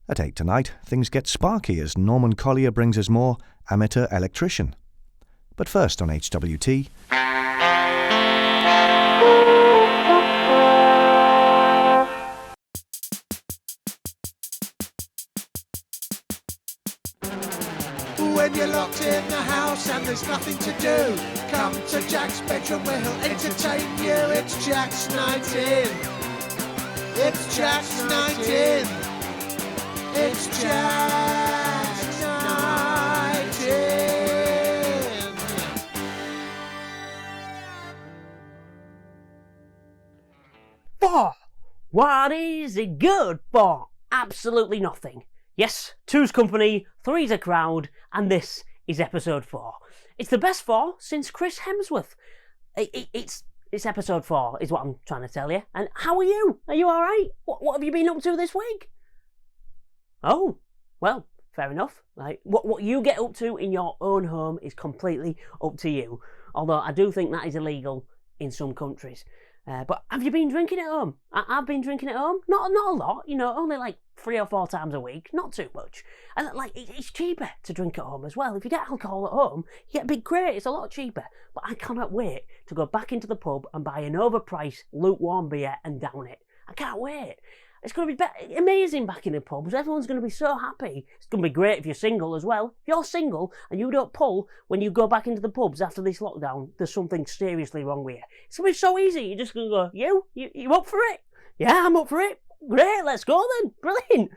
At 8 tonight, things get sparky as Norman Collier brings us more Amateur Electrician. But first on HWT... When you're locked in the house and there's nothing to do, come to Jack's bedroom where he'll entertain you. It's Jack's night in. It's Jack's night in. It's Jack's night in. For what is it good for? Absolutely nothing. Yes, two's company, three's a crowd, and this is episode 4. It's the best 4 since Chris Hemsworth. It's episode 4 is what I'm trying to tell you. And how are you? Are you alright? What have you been up to this week? Oh, well, fair enough. Like, what you get up to in your own home is completely up to you. Although I do think that is illegal in some countries. But have you been drinking at home? I've been drinking at home. Not a lot, only like 3 or 4 times a week. Not too much. And like, it's cheaper to drink at home as well. If you get alcohol at home, you get a big crate. It's a lot cheaper. But I cannot wait to go back into the pub and buy an overpriced lukewarm beer and down it. I can't wait. It's going to be amazing back in the pubs. Everyone's going to be so happy. It's going to be great if you're single as well. If you're single and you don't pull when you go back into the pubs after this lockdown, there's something seriously wrong with you. It's going to be so easy. You're just going to go, you up for it? Yeah, I'm up for it. Great, let's go then. Brilliant.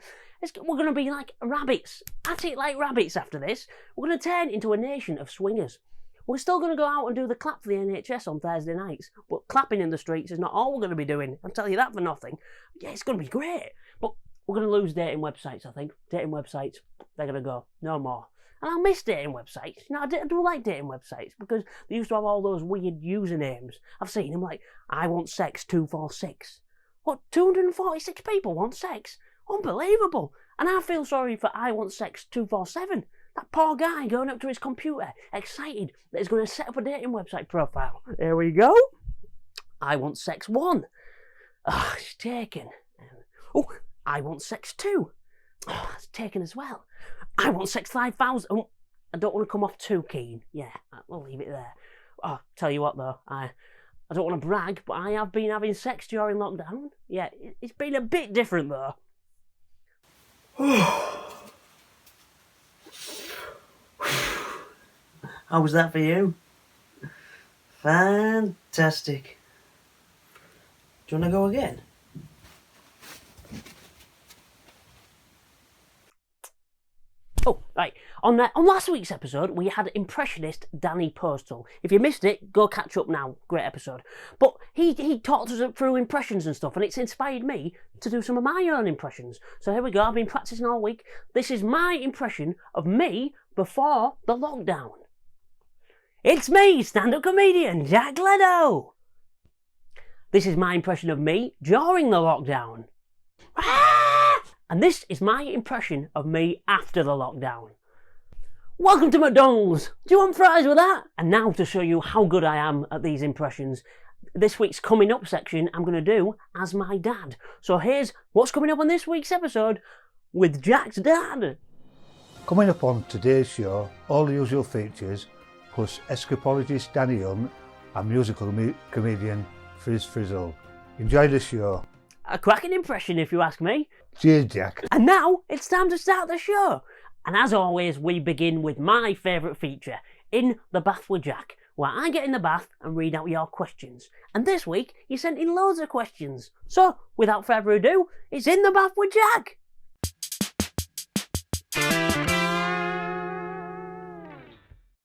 We're going to be like rabbits. At it like rabbits after this. We're going to turn into a nation of swingers. We're still going to go out and do the clap for the NHS on Thursday nights, but clapping in the streets is not all we're going to be doing. I'll tell you that for nothing. Yeah, it's going to be great, but we're going to lose dating websites, I think. Dating websites, they're going to go, no more. And I miss dating websites. I do like dating websites because they used to have all those weird usernames. I've seen them like, I want sex 246. What, 246 people want sex? Unbelievable. And I feel sorry for I want sex 247. That poor guy going up to his computer, excited that he's going to set up a dating website profile. There we go. I want sex 1. Oh, it's taken. Oh, I want sex 2. Oh, that's taken as well. I want sex 5,000. Oh, I don't want to come off too keen. Yeah, we'll leave it there. Oh, tell you what though, I don't want to brag, but I have been having sex during lockdown. Yeah, it's been a bit different though. How was that for you? Fantastic. Do you want to go again? Oh, right. On last week's episode, we had impressionist Danny Postal. If you missed it, go catch up now. Great episode. But he talked us through impressions and stuff, and it's inspired me to do some of my own impressions. So here we go. I've been practicing all week. This is my impression of me before the lockdown. It's me, stand-up comedian Jack Gleadow. This is my impression of me during the lockdown. And this is my impression of me after the lockdown. Welcome to McDonald's. Do you want fries with that? And now to show you how good I am at these impressions, this week's coming up section I'm going to do as my dad. So here's what's coming up on this week's episode with Jack's dad. Coming up on today's show, all the usual features, plus Escapologist Danny Hunt and musical comedian Frizzle. Enjoy the show. A cracking impression if you ask me. Cheers, Jack. And now it's time to start the show. And as always, we begin with my favourite feature, In the Bath with Jack, where I get in the bath and read out your questions. And this week, you sent in loads of questions. So, without further ado, it's In the Bath with Jack.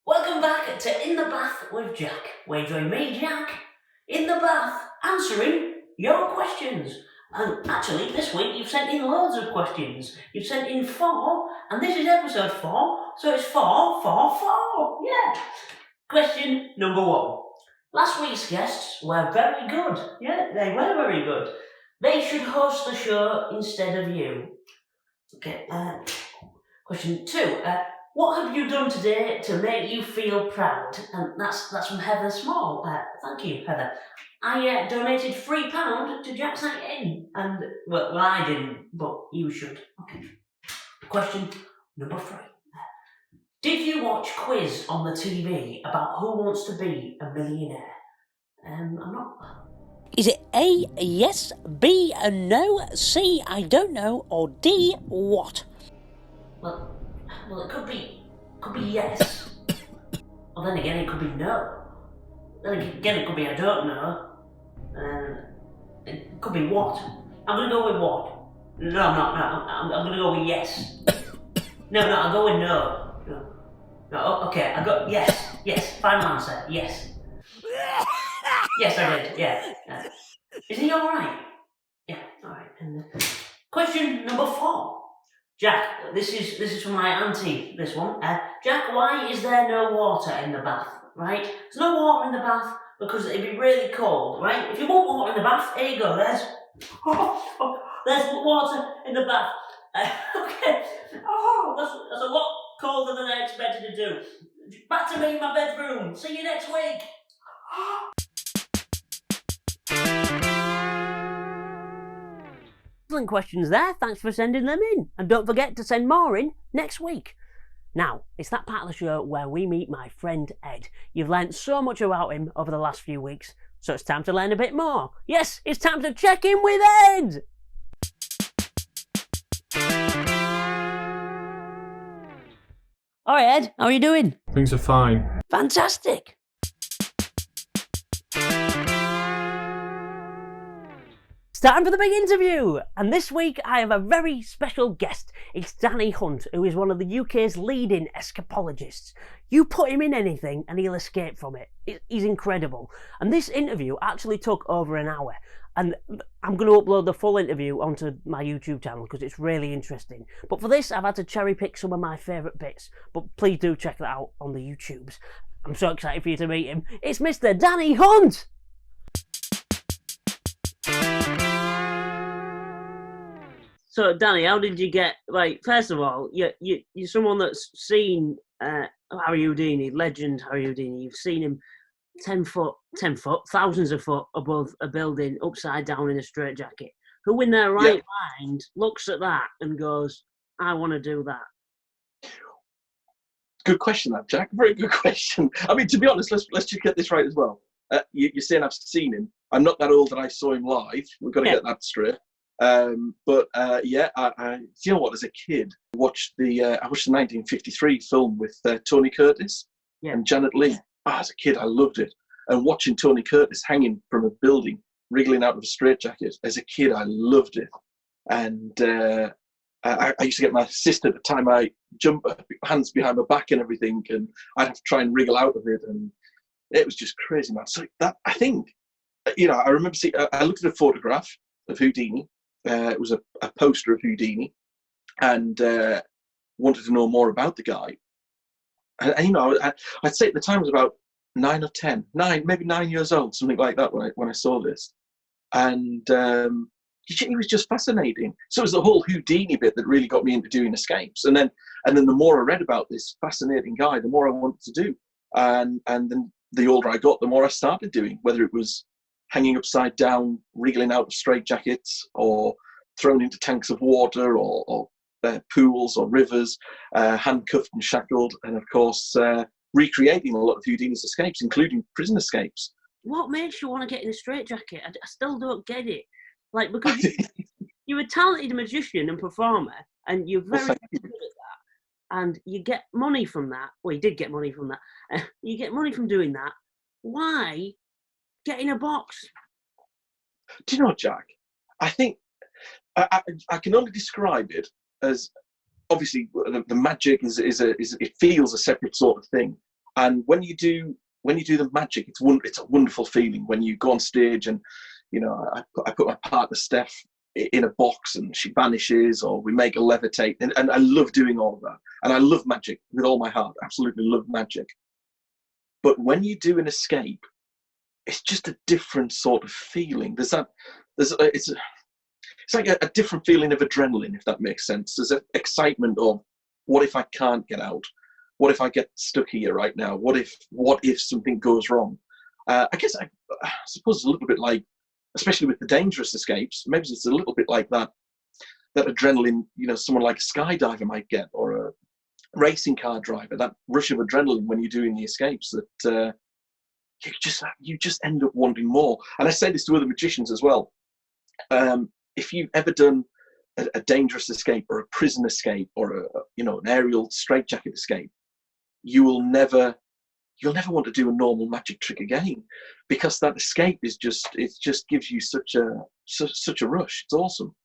Welcome back to In the Bath with Jack, where you join me, Jack, in the bath, answering your questions. And actually, this week you've sent in loads of questions. You've sent in 4, and this is episode 4, so it's 4, 4, 4. Yeah. Question number 1. Last week's guests were very good. Yeah, they were very good. They should host the show instead of you. Okay. Question 2. What have you done today to make you feel proud? And that's from Heather Small. Thank you, Heather. I donated £3 to Jack's Night In, and well, I didn't, but you should. Okay. Question number 3. Did you watch Quiz on the TV about who wants to be a millionaire? I'm not... Is it A, yes, B, no, C, I don't know, or D, what? Well, it could be yes. Well, then again, it could be no. Then again, it could be I don't know. It could be what? I'm going to go with what? No, I'm not. No, I'm going to go with yes. No, I'll go with no. No, okay, I got yes. Final answer, yes. Yes, I did. Yeah. Is he all right? Yeah. All right. And question number 4. Jack, this is from my auntie. This one. Jack, why is there no water in the bath? Right? There's no water in the bath because it'd be really cold. Right? If you want water in the bath, here you go. There's water in the bath. Okay. Oh, that's a lot colder than I expected to do. Back to me in my bedroom. See you next week. Excellent questions there. Thanks for sending them in. And don't forget to send more in next week. Now, it's that part of the show where we meet my friend Ed. You've learnt so much about him over the last few weeks, so it's time to learn a bit more. Yes, it's time to check in with Ed! Alright Ed, how are you doing? Things are fine. Fantastic! It's time for the big interview! And this week I have a very special guest. It's Danny Hunt, who is one of the UK's leading escapologists. You put him in anything and he'll escape from it. He's incredible. And this interview actually took over an hour. And I'm going to upload the full interview onto my YouTube channel because it's really interesting. But for this, I've had to cherry pick some of my favourite bits. But please do check that out on the YouTubes. I'm so excited for you to meet him. It's Mr. Danny Hunt! So, Danny, how did you get, first of all, you're someone that's seen Harry Houdini, legend Harry Houdini. You've seen him 10 foot, thousands of foot above a building, upside down in a straitjacket. Who in their right mind looks at that and goes, I want to do that? Good question, that, Jack. Very good question. I mean, to be honest, let's just get this right as well. You're saying I've seen him. I'm not that old that I saw him live. We've got to get that straight. I you know what? As a kid, I watched the 1953 film with Tony Curtis and Janet Leigh. As a kid, I loved it. And watching Tony Curtis hanging from a building, wriggling out of a straitjacket, as a kid, I loved it. And I used to get my sister to tie my jumper, hands behind my back and everything, and I'd have to try and wriggle out of it. And it was just crazy, man. So that, I think, I remember I looked at a photograph of Houdini. It was a poster of Houdini, and wanted to know more about the guy. And I'd say at the time I was about 9, 9 years old, something like that when I saw this. And he was just fascinating. So it was the whole Houdini bit that really got me into doing escapes. And then the more I read about this fascinating guy, the more I wanted to do. And then the older I got, the more I started doing, whether it was hanging upside down, wriggling out of straitjackets, or thrown into tanks of water, or pools or rivers, handcuffed and shackled, and of course recreating a lot of Houdini's escapes, including prison escapes. What makes you want to get in a straitjacket? I still don't get it. Because you're a talented magician and performer, and you're very good at that, and you get money from that. Well, you did get money from that. You get money from doing that. Why get in a box? Do you know, Jack? I think I can only describe it as, obviously the magic is it feels a separate sort of thing, and when you do the magic, it's a wonderful feeling when you go on stage and I put my partner Steph in a box and she vanishes, or we make a levitate, and I love doing all of that, and I love magic with all my heart. Absolutely love magic. But when you do an escape, it's just a different sort of feeling. It's like a different feeling of adrenaline, if that makes sense. There's an excitement of, what if I can't get out? What if I get stuck here right now? What if something goes wrong? I suppose it's a little bit like, especially with the dangerous escapes, maybe it's a little bit like that adrenaline, someone like a skydiver might get, or a racing car driver, that rush of adrenaline when you're doing the escapes, that you just end up wanting more. And I say this to other magicians as well. If you've ever done a dangerous escape, or a prison escape, or an aerial straitjacket escape, you'll never want to do a normal magic trick again, because that escape is just gives you such a rush. It's awesome.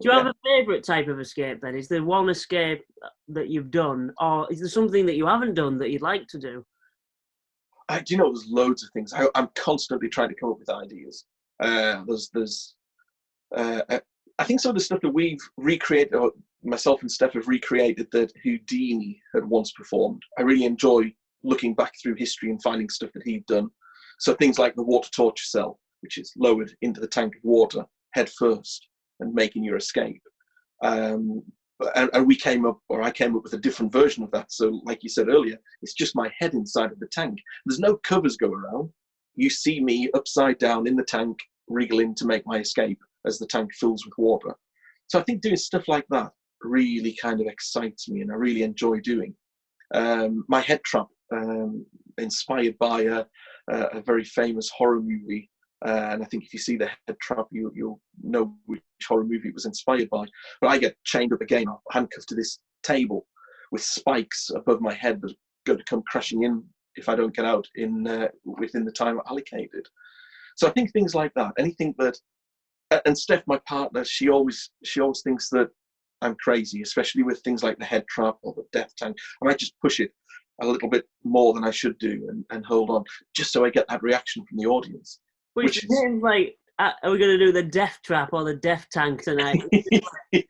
Do you have a favourite type of escape then? Is there one escape that you've done, or is there something that you haven't done that you'd like to do? There's loads of things. I'm constantly trying to come up with ideas. I think some of the stuff that we've recreated, or myself and Steph have recreated, that Houdini had once performed. I really enjoy looking back through history and finding stuff that he'd done. So things like the water torture cell, which is lowered into the tank of water head first and making your escape. And I came up with a different version of that. So like you said earlier, it's just my head inside of the tank. There's no covers go around. You see me upside down in the tank, wriggling to make my escape as the tank fills with water. So I think doing stuff like that really kind of excites me, and I really enjoy doing. My head trap, inspired by a very famous horror movie, and I think if you see the head trap, you'll know which horror movie it was inspired by. But I get chained up again, handcuffed to this table with spikes above my head that are going to come crashing in if I don't get out within the time allocated. So I think things like that, anything that, and Steph, my partner, she always thinks that I'm crazy, especially with things like the head trap or the death tank. I might just push it a little bit more than I should do and hold on, just so I get that reaction from the audience. Which is like, are we going to do the death trap or the death tank tonight? Yeah.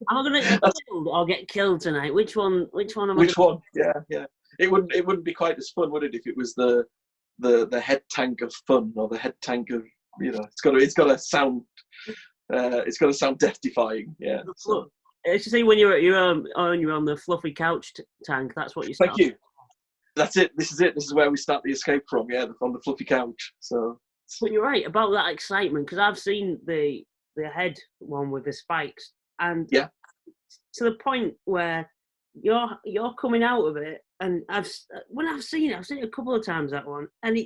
Am I going to get killed or get killed tonight? Which one am I? Which one? Yeah. It wouldn't be quite as fun, would it, if it was the head tank of fun, or the head tank of, it's got to sound death defying. Yeah. So. It's just say when you're on the fluffy couch tank, that's what you start. Thank you. That's it. This is it. This is where we start the escape from. Yeah, on the fluffy couch. So. But you're right about that excitement, because I've seen the head one with the spikes, and yeah, to the point where you're coming out of it, and I've seen it a couple of times, that one, and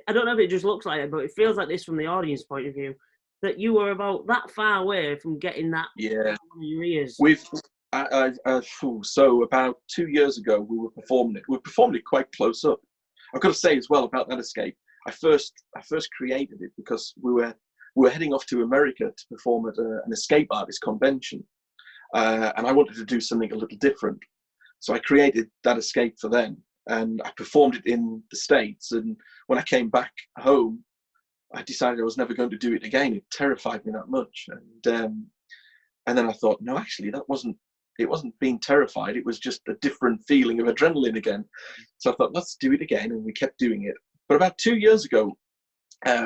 I don't know if it just looks like it, but it feels like this from the audience point of view, that you were about that far away from getting that. Yeah, in your ears. So about 2 years ago, we were performing it. We performed it quite close up. I've got to say as well about that escape. I first created it because we were heading off to America to perform at an escape artist convention, and I wanted to do something a little different. So I created that escape for them, and I performed it in the States. And when I came back home, I decided I was never going to do it again. It terrified me that much, and then I thought, no, actually, it wasn't being terrified. It was just a different feeling of adrenaline again. So I thought, let's do it again, and we kept doing it. But about 2 years ago,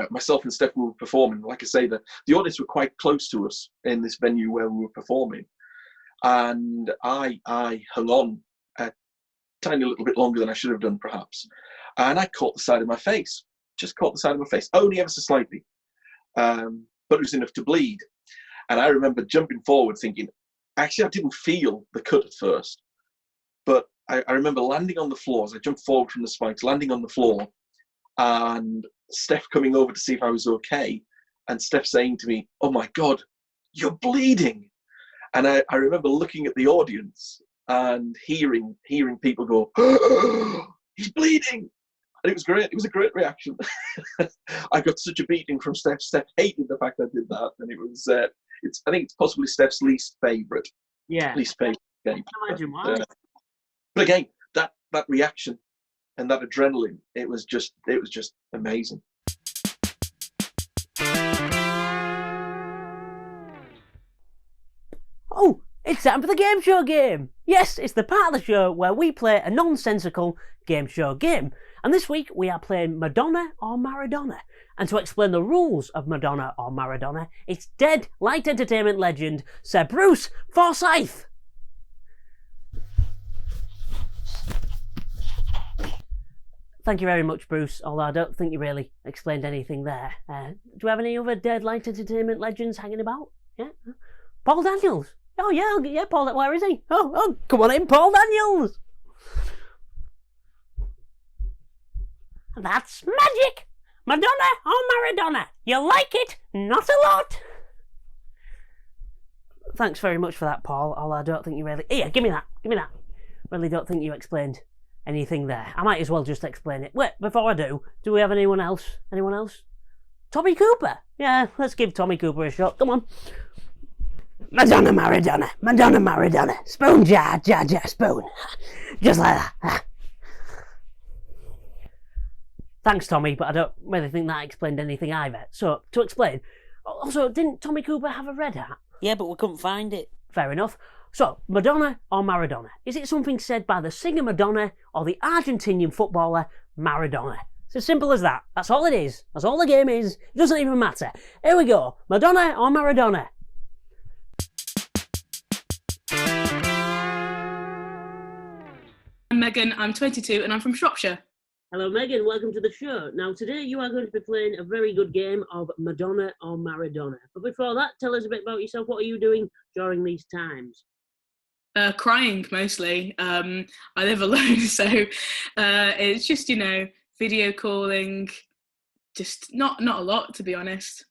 myself and Steph were performing. Like I say, the audience were quite close to us in this venue where we were performing. And I hung on a tiny little bit longer than I should have done, perhaps. And I caught the side of my face, only ever so slightly. But it was enough to bleed. And I remember jumping forward thinking, actually, I didn't feel the cut at first. But I remember landing on the floor, as I jumped forward from the spikes, landing on the floor, and Steph coming over to see if I was okay, and Steph saying to me, "Oh my God, you're bleeding." And I remember looking at the audience and hearing people go, "Oh, he's bleeding." And it was great. It was a great reaction. I got such a beating from Steph. Steph hated the fact I did that, and it was. I think it's possibly Steph's least favourite. Yeah. Least favourite game. I can imagine why. But again, that reaction and that adrenaline, it was just amazing. Oh, it's time for the game show game. Yes, it's the part of the show where we play a nonsensical game show game. And this week we are playing Madonna or Maradona. And to explain the rules of Madonna or Maradona, it's dead light entertainment legend Sir Bruce Forsyth. Thank you very much, Bruce, although I don't think you really explained anything there. Do you have any other dead light entertainment legends hanging about? Yeah? Paul Daniels. Oh, yeah, Paul. Where is he? Oh, come on in, Paul Daniels. That's magic. Madonna or Maradona? You like it? Not a lot. Thanks very much for that, Paul. Although I don't think you really... Here, give me that. Really don't think you explained anything there. I might as well just explain it. Wait, before I do we have anyone else? Anyone else? Tommy Cooper. Yeah, let's give Tommy Cooper a shot. Come on. Madonna, Maradona. Spoon, jar, spoon. Just like that. Thanks, Tommy, but I don't really think that explained anything either. So, to explain, also, didn't Tommy Cooper have a red hat? Yeah, but we couldn't find it. Fair enough. So, Madonna or Maradona? Is it something said by the singer Madonna or the Argentinian footballer Maradona? It's as simple as that. That's all it is. That's all the game is. It doesn't even matter. Here we go. Madonna or Maradona? I'm Megan, I'm 22 and I'm from Shropshire. Hello, Megan. Welcome to the show. Now, today you are going to be playing a very good game of Madonna or Maradona. But before that, tell us a bit about yourself. What are you doing during these times? Crying, mostly. I live alone, so it's just, video calling. Just not a lot, to be honest.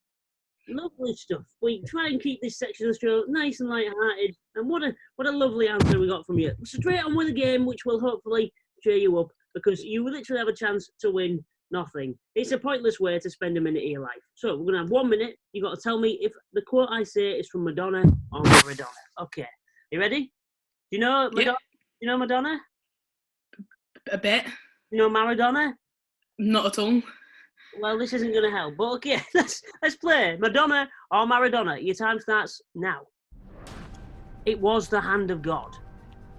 Lovely stuff. We try and keep this section of the show nice and light-hearted. And what a lovely answer we got from you. Straight on with a game which will hopefully cheer you up, because you literally have a chance to win nothing. It's a pointless way to spend a minute of your life. So we're going to have 1 minute. You've got to tell me if the quote I say is from Madonna or Maradona. Okay. You ready? Do you know Madonna? Yeah. You know Madonna? A bit. You know Maradona? Not at all. Well, this isn't going to help. But okay, let's play. Madonna or Maradona. Your time starts now. It was the hand of God.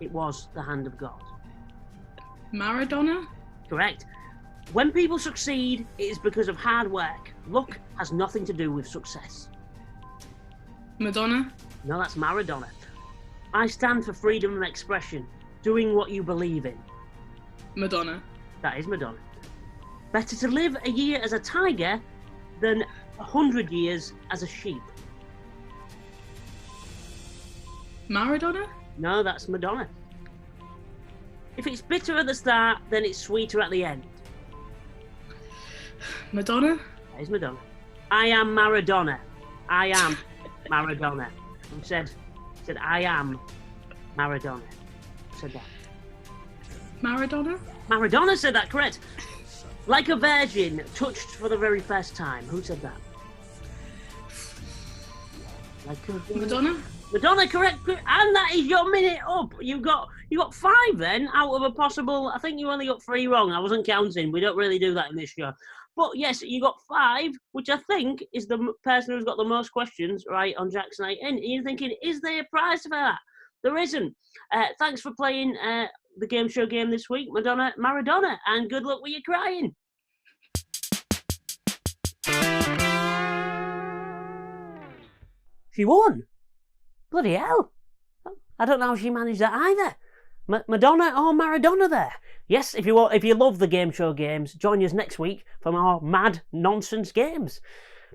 It was the hand of God. Maradona? Correct. When people succeed, it is because of hard work. Luck has nothing to do with success. Madonna? No, that's Maradona. I stand for freedom of expression, doing what you believe in. Madonna. That is Madonna. Better to live a year as a tiger than 100 years as a sheep. Maradona? No, that's Madonna. If it's bitter at the start, then it's sweeter at the end. Madonna? That is Madonna. I am Maradona. I am Maradona. I said I am Maradona. Said that. Maradona? Maradona said that, correct. Like a virgin, touched for the very first time. Who said that? Like a Madonna? Madonna, correct, and that is your minute up. You got 5 then out of a possible. I think you only got 3 wrong. I wasn't counting. We don't really do that in this show. But yes, you got 5, which I think is the person who's got the most questions right on Jack's Night In. And you're thinking, is there a prize for that? There isn't. Thanks for playing the game show game this week, Madonna, Maradona, and good luck with your crying. She won. Bloody hell. I don't know how she managed that either. Madonna or Maradona there. Yes, if you love the game show games, join us next week for more mad nonsense games.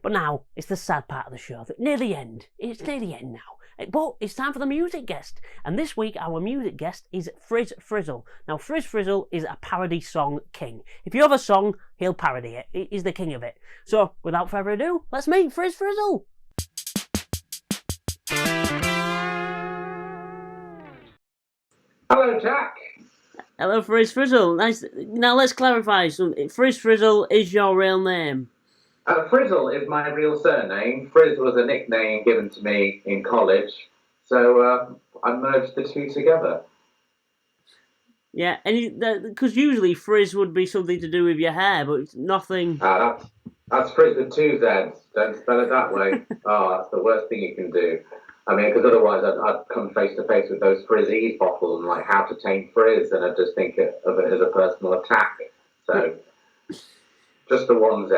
But now, it's the sad part of the show. Near the end. It's near the end now. But it's time for the music guest. And this week, our music guest is Frizzle. Now, Frizzle is a parody song king. If you have a song, he'll parody it. He's the king of it. So, without further ado, let's meet Frizzle. Hello, Jack. Hello, Frizzle. Nice. Now let's clarify something. Frizzle is your real name. Frizzle is my real surname. Friz was a nickname given to me in college, so I merged the two together. Yeah, and because usually Friz would be something to do with your hair, but it's nothing. That's Friz with 2 Z's. Don't spell it that way. Oh, that's the worst thing you can do. I mean, because otherwise I'd come face to face with those Frizzies bottles and like how to tame Friz, and I'd just think of it as a personal attack. So, just the 1 Z.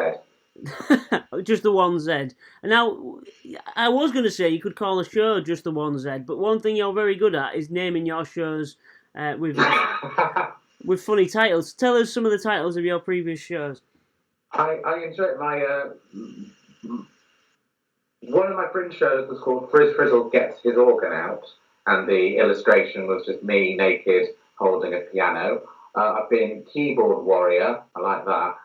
Just the 1 Z. And now, I was going to say you could call a show just the 1 Z, but one thing you're very good at is naming your shows with funny titles. Tell us some of the titles of your previous shows. I enjoyed my One of my Fringe shows was called Frizzle Gets His Organ Out, and the illustration was just me naked holding a piano. I've been Keyboard Warrior, I like that.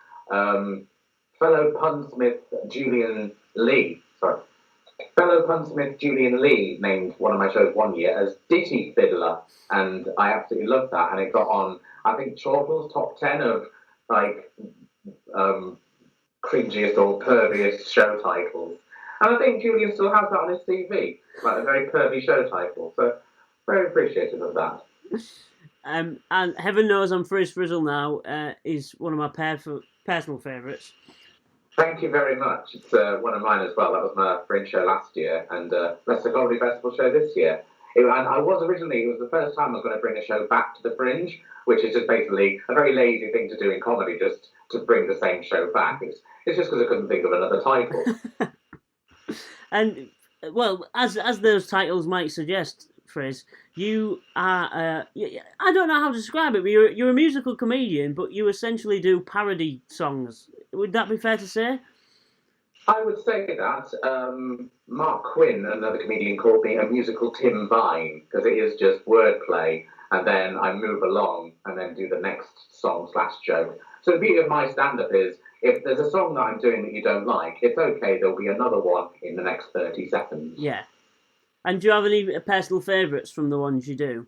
Fellow punsmith Julian Lee named one of my shows one year as Ditty Fiddler, and I absolutely loved that, and it got on, I think, Chortle's top 10 of, like, cringiest or perviest show titles. And I think Julian still has that on his CV, like a very pervy show title, so very appreciative of that. And Heaven Knows I'm Frizzle now is one of my personal favourites. Thank you very much. It's one of mine as well. That was my Fringe show last year, and Leicester Comedy Festival show this year. It was the first time I was going to bring a show back to the Fringe, which is just basically a very lazy thing to do in comedy, just to bring the same show back. It's just because I couldn't think of another title. And, well, as those titles might suggest, Friz, you are, I don't know how to describe it, but you're a musical comedian, but you essentially do parody songs. Would that be fair to say? I would say that. Mark Quinn, another comedian, called me a musical Tim Vine, because it is just wordplay, and then I move along and then do the next song/joke. So the beauty of my stand-up is, if there's a song that I'm doing that you don't like, it's okay, there'll be another one in the next 30 seconds. Yeah. And do you have any personal favourites from the ones you do?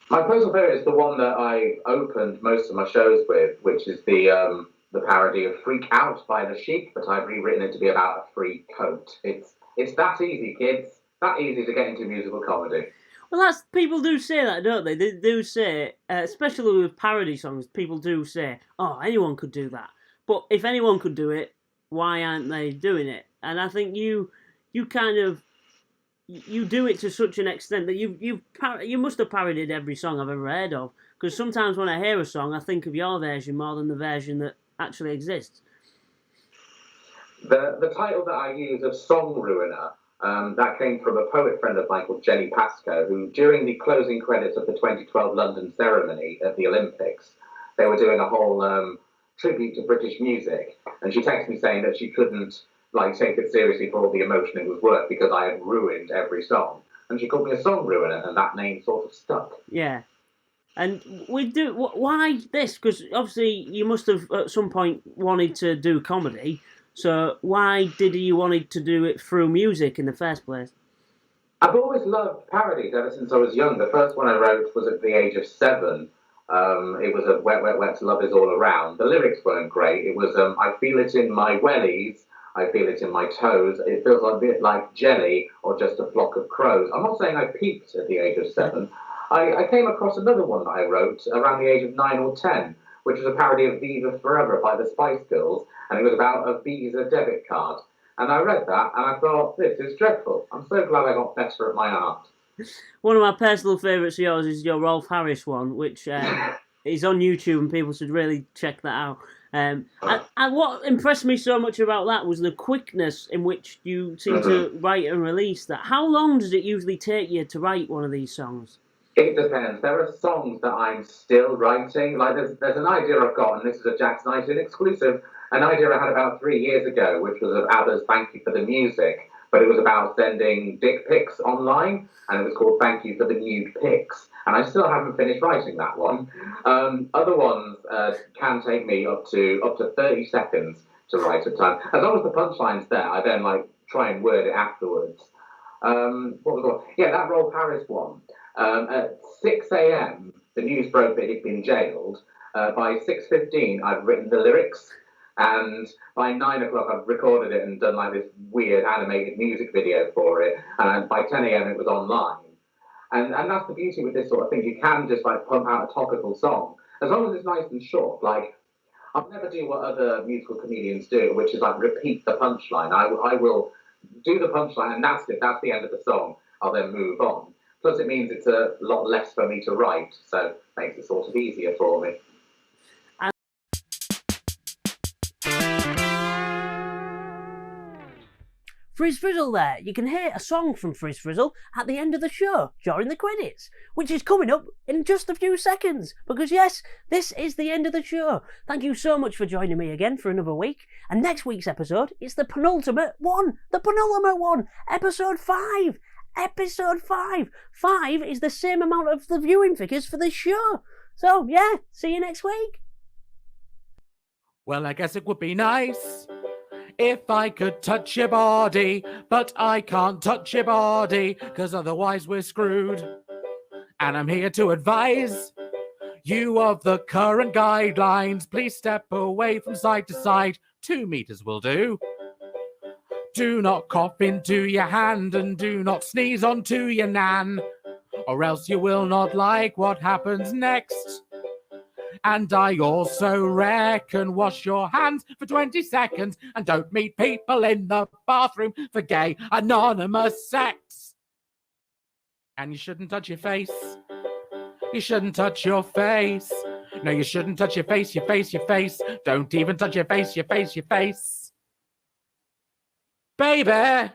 My personal favourite is the one that I opened most of my shows with, which is the parody of Freak Out by The Sheep, but I've rewritten it to be about a free coat. It's that easy, kids. That easy to get into musical comedy. Well, people do say that, don't they? They do say, especially with parody songs, people do say, oh, anyone could do that. But if anyone could do it, why aren't they doing it? And I think you kind of, you do it to such an extent that you must have parodied every song I've ever heard of. Because sometimes when I hear a song, I think of your version more than the version that actually exists. The title that I use of Song Ruiner, that came from a poet friend of mine called Jenny Pascoe, who, during the closing credits of the 2012 London ceremony at the Olympics, they were doing a whole tribute to British music, and she texted me saying that she couldn't take it seriously for all the emotion it was worth because I had ruined every song, and she called me a song ruiner, and that name sort of stuck. Yeah. And why this? Because obviously you must have at some point wanted to do comedy. So why did you wanted to do it through music in the first place? I've always loved parodies ever since I was young. The first one I wrote was at the age of 7. It was a Wet, Wet, Wet, Love Is All Around. The lyrics weren't great. It was, I feel it in my wellies, I feel it in my toes. It feels a bit like jelly or just a flock of crows. I'm not saying I peaked at the age of 7. I came across another one that I wrote around the age of 9 or 10, which was a parody of Viva Forever by the Spice Girls, and it was about a Visa debit card. And I read that, and I thought, this is dreadful. I'm so glad I got better at my art. One of my personal favourites of yours is your Rolf Harris one, which is on YouTube, and people should really check that out. And what impressed me so much about that was the quickness in which you seem to write and release that. How long does it usually take you to write one of these songs? It depends. There are songs that I'm still writing. Like there's an idea I've got, and this is a Jack's 19 exclusive, an idea I had about 3 years ago, which was of ABBA's Thank You for the Music, but it was about sending dick pics online, and it was called Thank You for the Nude Pics. And I still haven't finished writing that one. Other ones can take me up to 30 seconds to write at a time. As long as the punchline's there, I then try and word it afterwards. What was the one? Yeah, that Rolf Harris one. At 6 a.m., the news broke that he'd been jailed. By 6:15, I'd written the lyrics, and by 9 o'clock, I'd recorded it and done this weird animated music video for it. And by 10 a.m., it was online. And that's the beauty with this sort of thing. You can just pump out a topical song as long as it's nice and short. I'll never do what other musical comedians do, which is repeat the punchline. I will do the punchline, and that's it. That's the end of the song. I'll then move on. Plus, it means it's a lot less for me to write, so it makes it sort of easier for me. Friz Frizzle there. You can hear a song from Friz Frizzle at the end of the show during the credits, which is coming up in just a few seconds. Because yes, this is the end of the show. Thank you so much for joining me again for another week. And next week's episode is the penultimate one. Episode 5. Episode 5. 5 is the same amount of the viewing figures for this show. So yeah, see you next week. Well, I guess it would be nice if I could touch your body, but I can't touch your body, 'cause otherwise we're screwed. And I'm here to advise you of the current guidelines. Please step away from side to side. 2 meters will do. Do not cough into your hand and do not sneeze onto your nan, or else you will not like what happens next. And I also reckon wash your hands for 20 seconds and don't meet people in the bathroom for gay anonymous sex. And you shouldn't touch your face. You shouldn't touch your face. No, you shouldn't touch your face, your face, your face. Don't even touch your face, your face, your face. Baby!